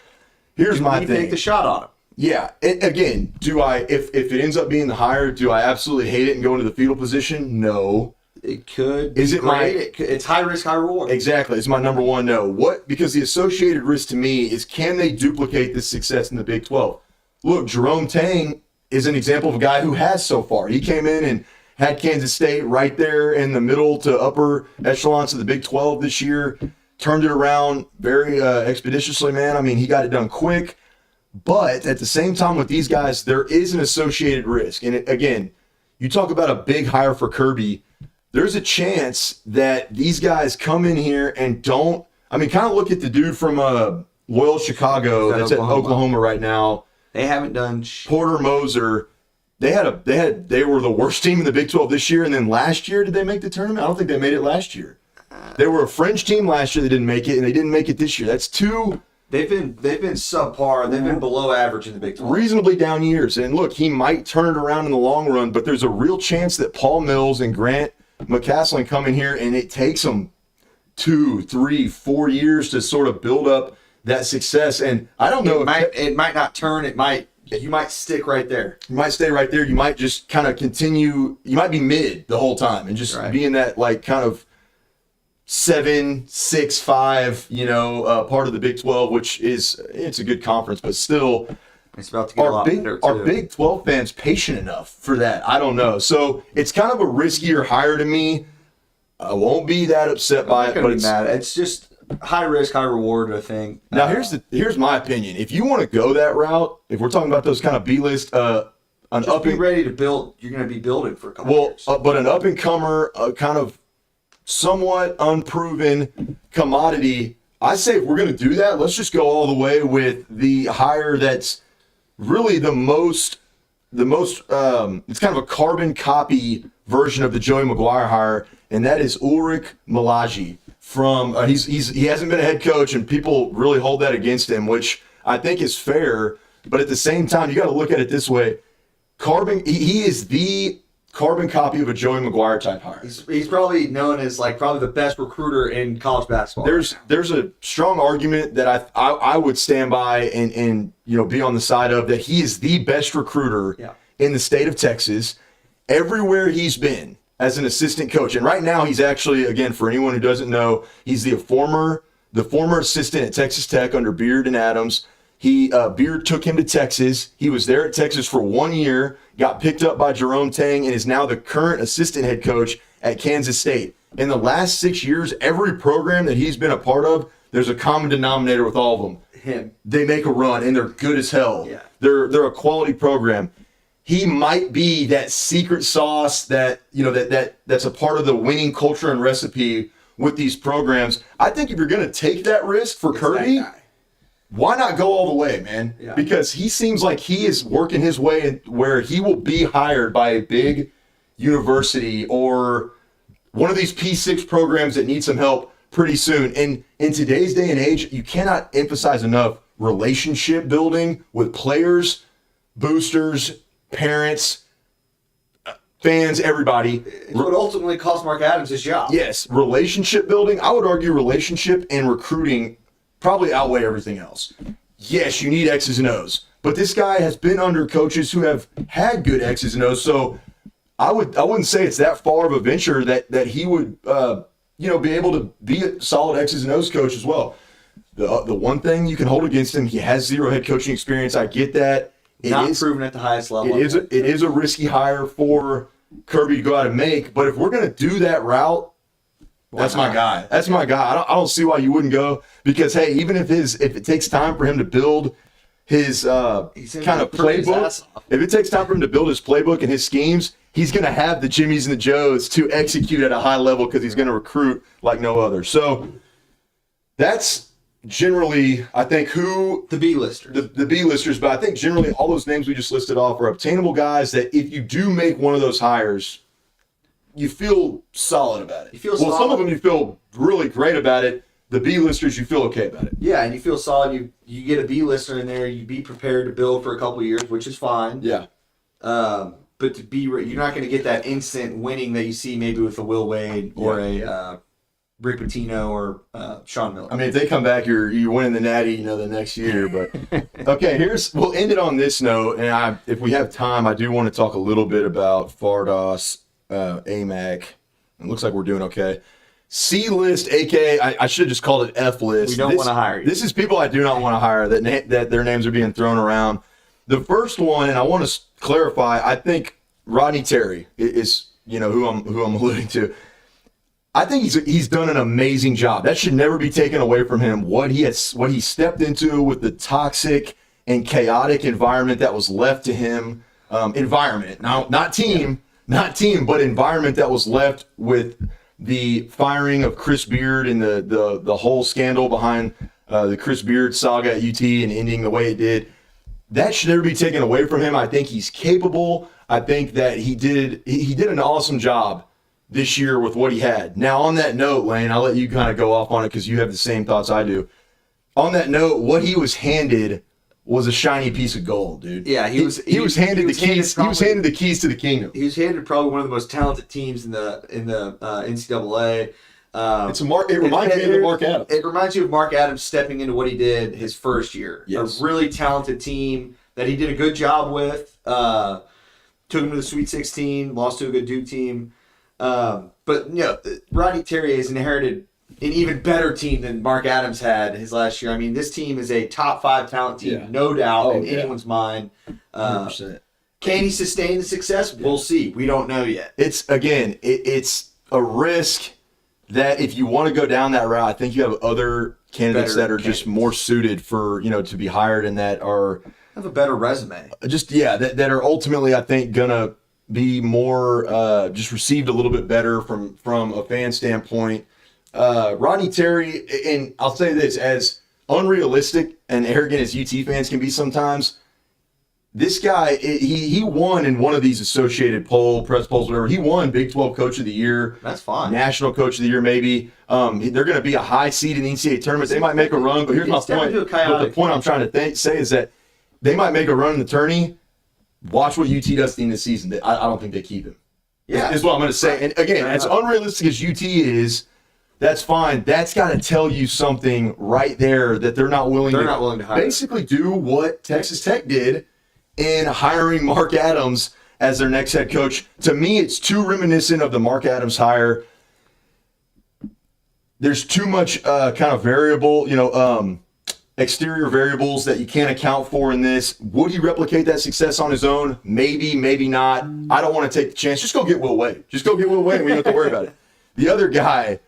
Speaker 3: Here's my thing.
Speaker 7: Take the shot on him.
Speaker 3: Yeah. Again, if it ends up being the hire, do I absolutely hate it and go into the fetal position? No.
Speaker 7: It could.
Speaker 3: Is it
Speaker 7: great? It's high risk, high reward.
Speaker 3: Exactly. It's my number one no. Because the associated risk to me is, can they duplicate this success in the Big 12? Look, Jerome Tang is an example of a guy who has so far. He came in and had Kansas State right there in the middle to upper echelons of the Big 12 this year. Turned it around very expeditiously, man. I mean, he got it done quick. But at the same time with these guys, there is an associated risk. And again, you talk about a big hire for Kirby. There's a chance that these guys come in here and kind of look at the dude from Loyola Chicago that's at Oklahoma right now.
Speaker 7: They haven't done
Speaker 3: Porter Moser. They were the worst team in the Big 12 this year, and then last year, did they make the tournament? I don't think they made it last year. They were a fringe team last year. They didn't make it, and they didn't make it this year. That's 2.
Speaker 7: They've been subpar. They've been below average in the Big 12.
Speaker 3: Reasonably down years. And look, he might turn it around in the long run, but there's a real chance that Paul Mills and Grant McCaslin come in here, and it takes them 2, 3, 4 years to sort of build up that success. And I don't know.
Speaker 7: It might not turn. You might stick right there.
Speaker 3: You might stay right there. You might just kind of continue. You might be mid the whole time and just be in that kind of 7-6-5, part of the Big 12, which it's a good conference, but still,
Speaker 7: It's about to get a lot better, too.
Speaker 3: Are Big 12 fans patient enough for that? I don't know. So it's kind of a riskier hire to me. I won't be that upset by it, but
Speaker 7: it's just high risk, high reward, I think.
Speaker 3: Now here's my opinion. If you want to go that route, if we're talking about those kind of B-list,
Speaker 7: be ready to build. You're going to be building for a couple years.
Speaker 3: But an up-and-comer, kind of somewhat unproven commodity, I say if we're going to do that, let's just go all the way with the hire that's really the most it's kind of a carbon copy version of the Joey Maguire hire, and that is Ulrich Malaji from he hasn't been a head coach, and people really hold that against him, which I think is fair, but at the same time you got to look at it this way. He is the carbon copy of a Joey Maguire type hire.
Speaker 7: He's probably known as probably the best recruiter in college basketball.
Speaker 3: There's a strong argument that I would stand by and be on the side of that. He is the best recruiter in the state of Texas, everywhere he's been as an assistant coach. And right now he's actually, again, for anyone who doesn't know, he's the former assistant at Texas Tech under Beard and Adams. Beard took him to Texas. He was there at Texas for 1 year, got picked up by Jerome Tang, and is now the current assistant head coach at Kansas State. In the last 6 years, every program that he's been a part of, there's a common denominator with all of them.
Speaker 7: Him.
Speaker 3: They make a run, and they're good as hell.
Speaker 7: Yeah.
Speaker 3: They're a quality program. He might be that secret sauce that that's a part of the winning culture and recipe with these programs. I think if you're going to take that risk for Kirby, why not go all the way, man?
Speaker 7: Yeah.
Speaker 3: Because he seems like he is working his way where he will be hired by a big university or one of these P6 programs that need some help pretty soon. And in today's day and age, you cannot emphasize enough relationship building with players, boosters, parents, fans, everybody.
Speaker 7: It's what ultimately cost Mark Adams his job.
Speaker 3: Yes, relationship building. I would argue relationship and recruiting probably outweigh everything else. Yes, you need X's and O's, but this guy has been under coaches who have had good X's and O's, so I wouldn't say it's that far of a venture that he would be able to be a solid X's and O's coach as well. The one thing you can hold against him, he has zero head coaching experience. I get that.
Speaker 7: Not proven at the highest level.
Speaker 3: It is a risky hire for Kirby to go out and make, but if we're going to do that route, that's my guy. That's my guy. I don't see why you wouldn't go, because hey, even if it takes time for him to build his kind of playbook, if it takes time for him to build his playbook and his schemes, he's going to have the Jimmies and the Joes to execute at a high level because he's going to recruit like no other. So that's generally, I think, who
Speaker 7: the B-listers.
Speaker 3: The B-listers, but I think generally all those names we just listed off are obtainable guys that if you do make one of those hires, you feel solid about it. Some of them you feel really great about it. The B-listers, you feel okay about it.
Speaker 7: Yeah, and you feel solid. You get a B-lister in there. You be prepared to build for a couple of years, which is fine.
Speaker 3: Yeah.
Speaker 7: But you're not going to get that instant winning that you see maybe with a Will Wade or a Rick Pitino or Sean Miller.
Speaker 3: I mean, if they come back, you're winning the Natty, the next year. But okay, we'll end it on this note, and if we have time, I do want to talk a little bit about Fardas, AMAC. It looks like we're doing okay. C-list, aka I should have just called it F-list.
Speaker 7: We don't want to hire you.
Speaker 3: This is people I do not want to hire that their names are being thrown around. The first one, and I want to clarify, I think Rodney Terry is who I'm alluding to. I think he's done an amazing job. That should never be taken away from him. What he stepped into with the toxic and chaotic environment that was left to him, environment, now not team, but environment that was left with the firing of Chris Beard and the whole scandal behind the Chris Beard saga at UT and ending the way it did. That should never be taken away from him. I think he's capable. I think that he did an awesome job this year with what he had. Now, on that note, Lane, I'll let you kind of go off on it because you have the same thoughts I do. On that note, what he was handed was a shiny piece of gold, dude.
Speaker 7: Yeah,
Speaker 3: he was handed the keys. He was handed the keys to the kingdom.
Speaker 7: He was handed probably one of the most talented teams in the NCAA.
Speaker 3: It reminds me of Mark Adams.
Speaker 7: It reminds you of Mark Adams stepping into what he did his first year.
Speaker 3: Yes.
Speaker 7: A really talented team that he did a good job with. Took him to the Sweet 16, lost to a good Duke team. But Rodney Terry has inherited an even better team than Mark Adams had his last year. I mean, this team is a top 5 talent team, no doubt in anyone's mind.
Speaker 3: 100%.
Speaker 7: Can he sustain the success? We'll see. We don't know yet.
Speaker 3: It's a risk that if you want to go down that route, I think you have other candidates that are just more suited for, to be hired and that are
Speaker 7: have a better resume.
Speaker 3: That are ultimately, I think, gonna be more just received a little bit better from a fan standpoint. Rodney Terry, and I'll say this, as unrealistic and arrogant as UT fans can be sometimes, this guy, he won in one of these associated press polls, whatever. He won Big 12 Coach of the Year.
Speaker 7: That's fine.
Speaker 3: National Coach of the Year, maybe. They're going to be a high seed in the NCAA tournament. They might make a run, but here's my point. But the point I'm trying to say is that they might make a run in the tourney. Watch what UT does at the end of the season. I don't think they keep him.
Speaker 7: Yeah.
Speaker 3: Is what I'm going to say. And again, as unrealistic as UT is, that's fine. That's got to tell you something right there that they're not willing to hire. Basically do what Texas Tech did in hiring Mark Adams as their next head coach. To me, it's too reminiscent of the Mark Adams hire. There's too much kind of variable, exterior variables that you can't account for in this. Would he replicate that success on his own? Maybe, maybe not. I don't want to take the chance. Just go get Will Wade. And we don't have to worry about it. The other guy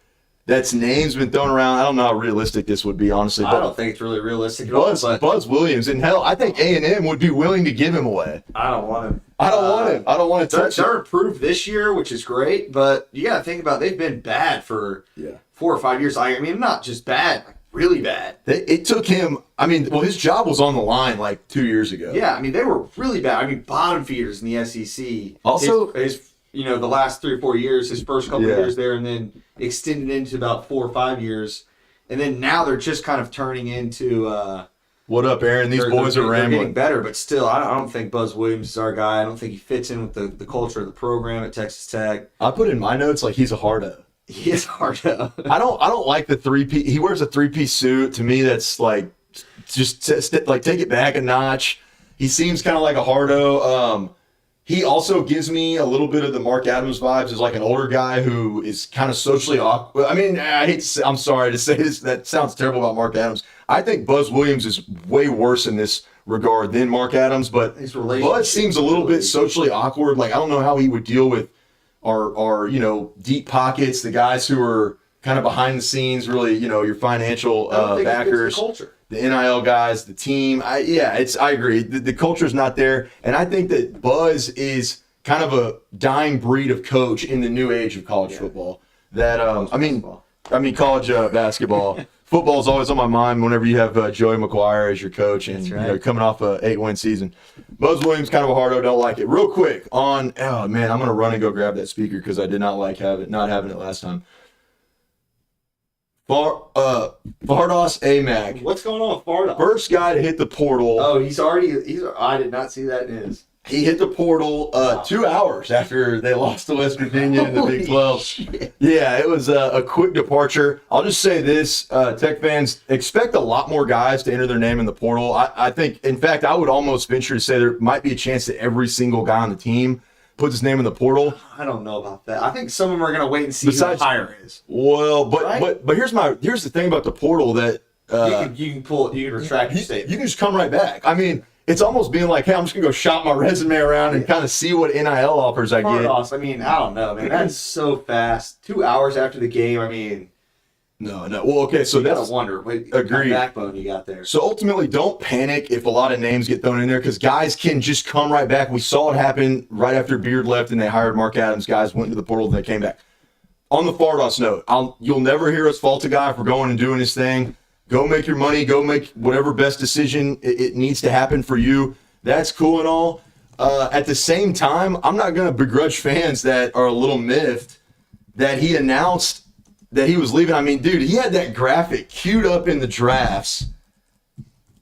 Speaker 3: that's name's been thrown around. I don't know how realistic this would be, honestly.
Speaker 7: I don't think it's really realistic at all.
Speaker 3: Buzz Williams, and hell, I think A&M would be willing to give him away.
Speaker 7: I don't want him.
Speaker 3: I don't want to touch him.
Speaker 7: They're improved this year, which is great, but you got to think about they've been bad for 4 or 5 years. I mean, not just bad, really bad.
Speaker 3: It took him. His job was on the line like 2 years ago.
Speaker 7: Yeah, they were really bad. Bottom feeders in the SEC.
Speaker 3: Also,
Speaker 7: his the last 3 or 4 years, his first couple of years there, and then extended into about 4 or 5 years, and then now they're just kind of turning into.
Speaker 3: What up, Aaron? These boys are rambling.
Speaker 7: They're getting better, but still, I don't think Buzz Williams is our guy. I don't think he fits in with the culture of the program at Texas Tech.
Speaker 3: I put in my notes like he's a hard-o.
Speaker 7: He is hard-o.
Speaker 3: I don't like the three-piece. He wears a three-piece suit. To me, that's like just take it back a notch. He seems kind of like a hard-o. He also gives me a little bit of the Mark Adams vibes as like an older guy who is kind of socially awkward. I'm sorry to say this. That sounds terrible about Mark Adams. I think Buzz Williams is way worse in this regard than Mark Adams, but Buzz seems a little bit socially awkward. Like, I don't know how he would deal with our deep pockets, the guys who are kind of behind the scenes, really, your financial backers.
Speaker 7: The culture.
Speaker 3: The NIL guys, the team. I agree. The culture's not there. And I think that Buzz is kind of a dying breed of coach in the new age of college football. That college basketball. Football is always on my mind whenever you have Joey McGuire as your coach and coming off a 8-win season. Buzz Williams, kind of a hard-o, don't like it. Real quick I'm going to run and go grab that speaker because I did not like not having it last time. Fardaws Amac.
Speaker 7: What's going on with Fardaws?
Speaker 3: First guy to hit the portal.
Speaker 7: Oh, I did not see that in his.
Speaker 3: He hit the portal 2 hours after they lost to West Virginia in the Big 12.
Speaker 7: Shit.
Speaker 3: Yeah, it was a quick departure. I'll just say this, Tech fans, expect a lot more guys to enter their name in the portal. I think, in fact, I would almost venture to say there might be a chance that every single guy on the team puts his name in the portal.
Speaker 7: I don't know about that. I think some of them are going to wait and see who the hire is.
Speaker 3: Well, but here's the thing about the portal that
Speaker 7: you can retract your statement.
Speaker 3: You can just come right back. It's almost being like, hey, I'm just going to go shop my resume around and kind of see what NIL offers I get.
Speaker 7: I don't know, man. That's so fast. 2 hours after the game,
Speaker 3: No. Well, okay, so that's...
Speaker 7: You gotta wonder what
Speaker 3: agreed.
Speaker 7: backbone you got there.
Speaker 3: So ultimately, don't panic if a lot of names get thrown in there because guys can just come right back. We saw it happen right after Beard left and they hired Mark Adams. Guys went into the portal and they came back. On the Fardaws note, you'll never hear us fault a guy for going and doing his thing. Go make your money. Go make whatever best decision it needs to happen for you. That's cool and all. At the same time, I'm not going to begrudge fans that are a little miffed that he announced that he was leaving. Dude, he had that graphic queued up in the drafts.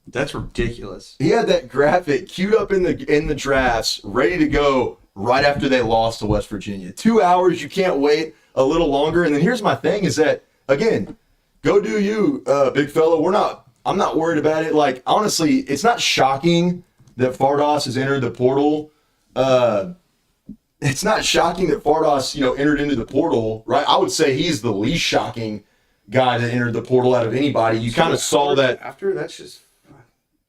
Speaker 7: That's ridiculous.
Speaker 3: He had that graphic queued up in the drafts, ready to go right after they lost to West Virginia. 2 hours, you can't wait a little longer. And then here's my thing is that, again, go do you, big fella. I'm not worried about it. Like, honestly, it's not shocking that Fardaws has entered the portal. It's not shocking that Fardaws, entered into the portal, right? I would say he's the least shocking guy that entered the portal out of anybody. You kind of saw that.
Speaker 7: After that's just.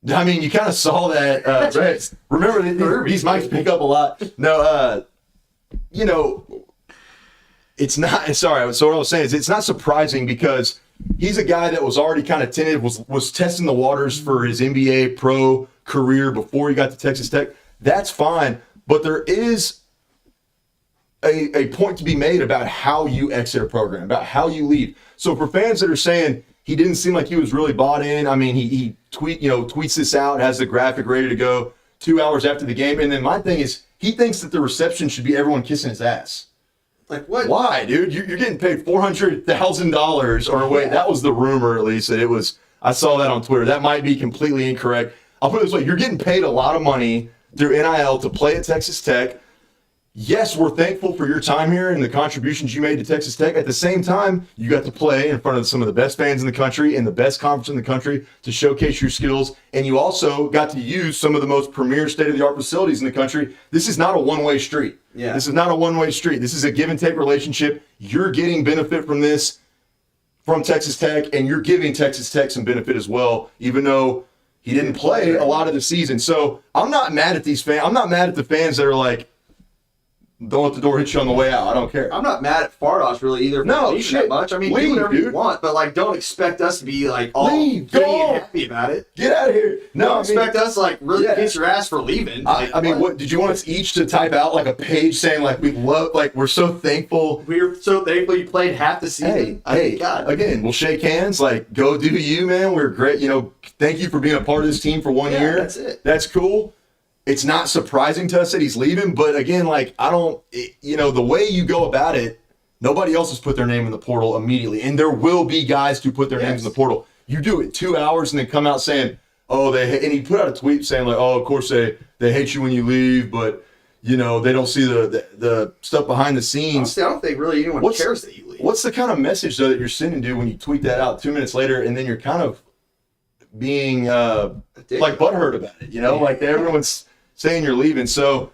Speaker 3: I mean, you kind of saw that. Right. Remember, these mics pick up a lot. No, you know, it's not. Sorry. So what I was saying is, it's not surprising because he's a guy that was already kind of tentative, was testing the waters for his NBA pro career before he got to Texas Tech. That's fine, but there is a point to be made about how you exit a program, about how you leave. So for fans that are saying he didn't seem like he was really bought in, I mean, he tweets this out, has the graphic ready to go 2 hours after the game, and then my thing is he thinks that the reception should be everyone kissing his ass.
Speaker 7: Like what?
Speaker 3: Why, dude? You're getting paid $400,000, or wait, that was the rumor at least that it was. I saw that on Twitter. That might be completely incorrect. I'll put it this way: you're getting paid a lot of money through NIL to play at Texas Tech. Yes, we're thankful for your time here and the contributions you made to Texas Tech. At the same time, you got to play in front of some of the best fans in the country and the best conference in the country to showcase your skills. And you also got to use some of the most premier state-of-the-art facilities in the country. This is not a one-way street.
Speaker 7: Yeah.
Speaker 3: This is not a one-way street. This is a give-and-take relationship. You're getting benefit from this from Texas Tech, and you're giving Texas Tech some benefit as well, even though he didn't play a lot of the season. So I'm not mad at these fans. I'm not mad at the fans that are like, don't let the door hit you on the way out. I don't care.
Speaker 7: I'm not mad at Fardos really either.
Speaker 3: No,
Speaker 7: shit. That much. I mean,
Speaker 3: Leave,
Speaker 7: do whatever
Speaker 3: dude.
Speaker 7: you want, but like, don't expect us to be like all
Speaker 3: Leave,
Speaker 7: goody
Speaker 3: go.
Speaker 7: and happy about it.
Speaker 3: Get out of here. No,
Speaker 7: Don't expect us to like really kiss your ass for leaving. Like,
Speaker 3: I mean, what did you want us each to type out like a page saying like we love, like we're so thankful.
Speaker 7: We're so thankful you played half the season.
Speaker 3: Hey,
Speaker 7: God.
Speaker 3: again, we'll shake hands. Like, go do you, man. We're great. You know, thank you for being a part of this team for 1 year.
Speaker 7: That's it.
Speaker 3: That's cool. It's not surprising to us that he's leaving, but again, like, the way you go about it, nobody else has put their name in the portal immediately. And there will be guys who put their names in the portal. You do it 2 hours and then come out saying, and he put out a tweet saying like, oh, of course they hate you when you leave, but they don't see the stuff behind the scenes.
Speaker 7: Honestly, I don't think really anyone cares that you leave.
Speaker 3: What's the kind of message though that you're sending, dude, when you tweet that out 2 minutes later and then you're kind of being like butthurt about it, like everyone's saying you're leaving. So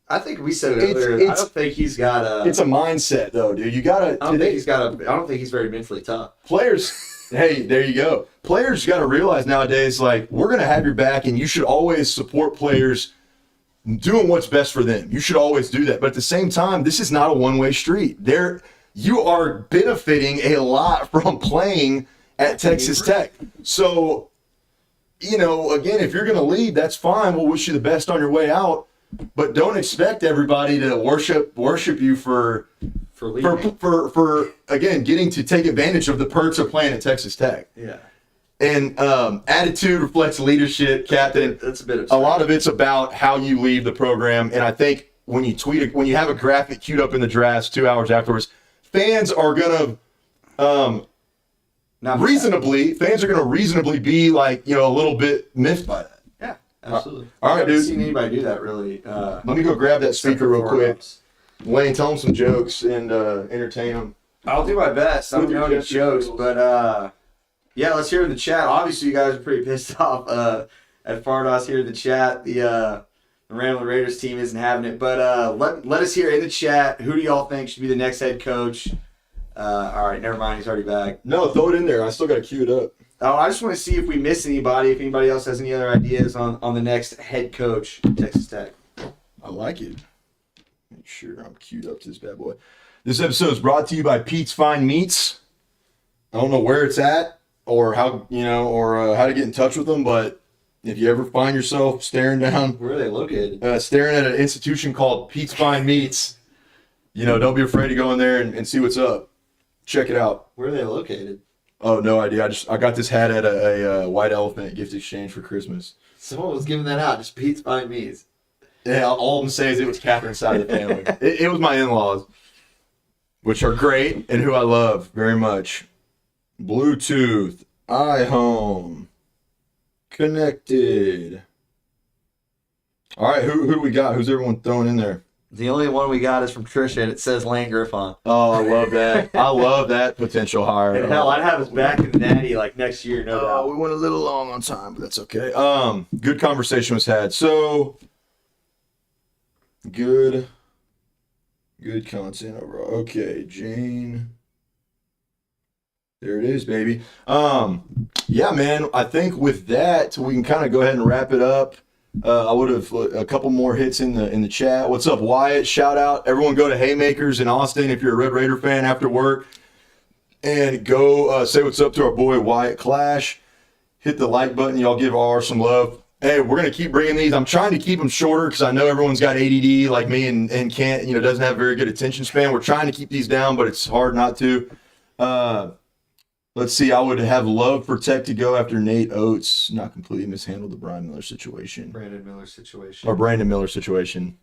Speaker 7: I think we said it earlier. I don't think he's got a.
Speaker 3: It's a mindset, though, dude. You gotta.
Speaker 7: I don't think he's very mentally tough.
Speaker 3: Players. Hey, there you go. Players got to realize nowadays, like, we're gonna have your back, and you should always support players doing what's best for them. You should always do that. But at the same time, this is not a one-way street. You are benefiting a lot from playing at Texas Tech. So, again, if you're going to leave, that's fine. We'll wish you the best on your way out, but don't expect everybody to worship you for again getting to take advantage of the perks of playing at Texas Tech.
Speaker 7: Yeah.
Speaker 3: And attitude reflects leadership, Captain.
Speaker 7: That's a bit of
Speaker 3: a lot of it's about how you leave the program, and I think when you have a graphic queued up in the drafts 2 hours afterwards, fans are gonna fans are going to reasonably be like, a little bit miffed by that.
Speaker 7: Yeah, absolutely.
Speaker 3: All right, dude.
Speaker 7: I haven't seen anybody do that really.
Speaker 3: Let me go grab that speaker real quick. Wayne, tell them some jokes and entertain them.
Speaker 7: I'll do my best. I don't know any jokes, but let's hear in the chat. Obviously, you guys are pretty pissed off at Fardos here in the chat. The Ramblin Raiders team isn't having it, but let us hear in the chat. Who do y'all think should be the next head coach? All right, never mind. He's already back.
Speaker 3: No, throw it in there. I still got to queue it up.
Speaker 7: Oh, I just want to see if we miss anybody. If anybody else has any other ideas on the next head coach at Texas Tech.
Speaker 3: I like it. Make sure I'm queued up to this bad boy. This episode is brought to you by Pete's Fine Meats. I don't know where it's at or how how to get in touch with them, but if you ever find yourself staring down,
Speaker 7: where are they located?
Speaker 3: Staring at an institution called Pete's Fine Meats, don't be afraid to go in there and see what's up. Check it out.
Speaker 7: Where are they located?
Speaker 3: Oh, no idea. I got this hat at a White Elephant gift exchange for Christmas.
Speaker 7: Someone was giving that out. Just Pete's Fine Meats.
Speaker 3: Yeah, all I'm saying is it was Catherine's side of the family. it was my in-laws, which are great and who I love very much. Bluetooth, iHome, connected. All right, who we got? Who's everyone throwing in there?
Speaker 7: The only one we got is from Trisha, and it says Lane Griffon.
Speaker 3: Oh, I love that. I love that potential hire.
Speaker 7: And hell, I'd have us back in the Natty like next year, no doubt.
Speaker 3: We went a little long on time, but that's okay. Good conversation was had. So, good content overall. Okay, Jane. There it is, baby. Yeah, man. I think with that, we can kind of go ahead and wrap it up. I would have a couple more hits in the chat. What's up, Wyatt? Shout out. Everyone go to Haymakers in Austin if you're a Red Raider fan after work. And go say what's up to our boy Wyatt Clash. Hit the like button. Y'all give R some love. Hey, we're going to keep bringing these. I'm trying to keep them shorter because I know everyone's got ADD like me and can't, doesn't have very good attention span. We're trying to keep these down, but it's hard not to. Let's see. I would have loved for Tech to go after Nate Oates. Not completely mishandled the Brandon Miller situation. Or Brandon Miller situation.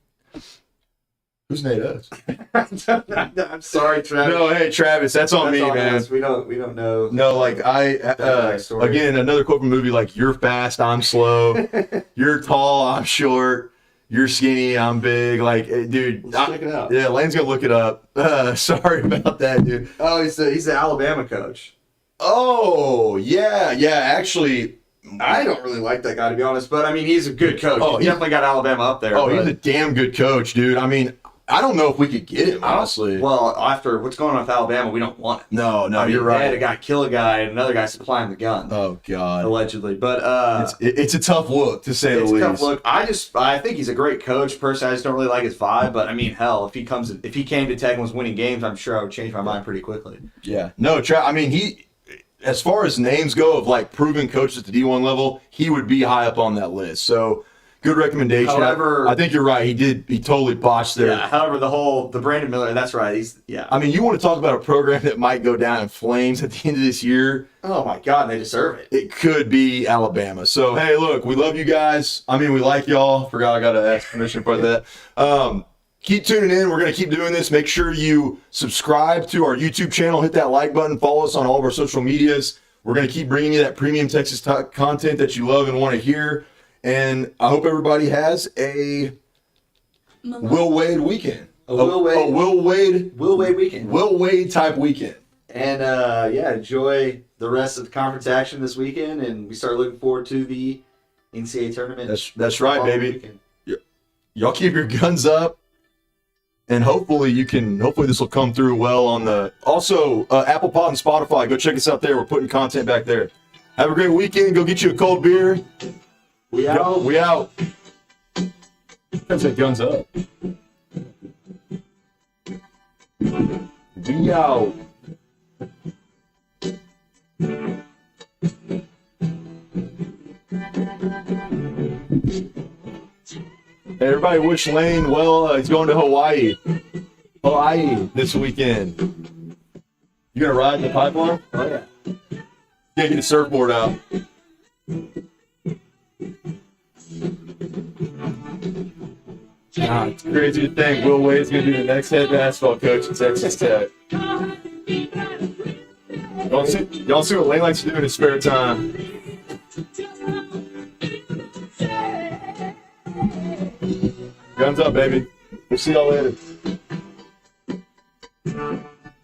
Speaker 3: Who's Nate Oates?
Speaker 7: I'm sorry, Travis.
Speaker 3: No, hey, Travis, that's on me, man.
Speaker 7: Us. We don't know.
Speaker 3: No, like again, another quote from the movie, like, you're fast, I'm slow. You're tall, I'm short. You're skinny, I'm big. Like, dude.
Speaker 7: Check it out.
Speaker 3: Yeah, Lane's going to look it up. Sorry about that, dude.
Speaker 7: Oh, he's the Alabama coach.
Speaker 3: Oh, yeah, actually.
Speaker 7: I don't really like that guy, to be honest, but, I mean, he's a good coach.
Speaker 3: Oh,
Speaker 7: he definitely got Alabama up there.
Speaker 3: Oh, he's a damn good coach, dude. I mean, I don't know if we could get him, honestly.
Speaker 7: Well, after what's going on with Alabama, we don't want him.
Speaker 3: No,
Speaker 7: I mean,
Speaker 3: you're right.
Speaker 7: They had a guy kill a guy and another guy supplying the gun.
Speaker 3: Oh, God.
Speaker 7: Allegedly. But
Speaker 3: it's a tough look, to say the least.
Speaker 7: It's a tough look. I think he's a great coach. Personally, I just don't really like his vibe. But, I mean, hell, if he came to Tech and was winning games, I'm sure I would change my mind pretty quickly.
Speaker 3: Yeah. No, I mean, as far as names go of, like, proven coaches at the D1 level, he would be high up on that list. So, good recommendation.
Speaker 7: However,
Speaker 3: I think you're right. He totally botched there.
Speaker 7: Yeah, however, the Brandon Miller, that's right.
Speaker 3: I mean, you want to talk about a program that might go down in flames at the end of this year?
Speaker 7: Oh, my God, they deserve it.
Speaker 3: It could be Alabama. So, hey, look, we love you guys. I mean, we like y'all. Forgot I got to ask permission for that. Keep tuning in. We're going to keep doing this. Make sure you subscribe to our YouTube channel. Hit that like button. Follow us on all of our social medias. We're going to keep bringing you that premium Texas content that you love and want to hear. And I hope everybody has a Will Wade weekend. A Will Wade
Speaker 7: weekend.
Speaker 3: Will Wade type weekend.
Speaker 7: And, enjoy the rest of the conference action this weekend. And we start looking forward to the NCAA tournament.
Speaker 3: That's right, baby. Y'all keep your guns up. And hopefully this will come through well on the, also Apple Pod and Spotify. Go check us out there. We're putting content back there. Have a great weekend. Go get you a cold beer.
Speaker 7: We out.
Speaker 3: We out. Gotta say guns up. We out. Hey, everybody wish Lane well. He's going to Hawaii this weekend. You gonna ride in the pipeline?
Speaker 7: Oh, yeah.
Speaker 3: Yeah, get a surfboard out. God, it's crazy to think Will Wade's gonna be the next head basketball coach at Texas Tech. Y'all see what Lane likes to do in his spare time. Guns up, baby. We'll see y'all later.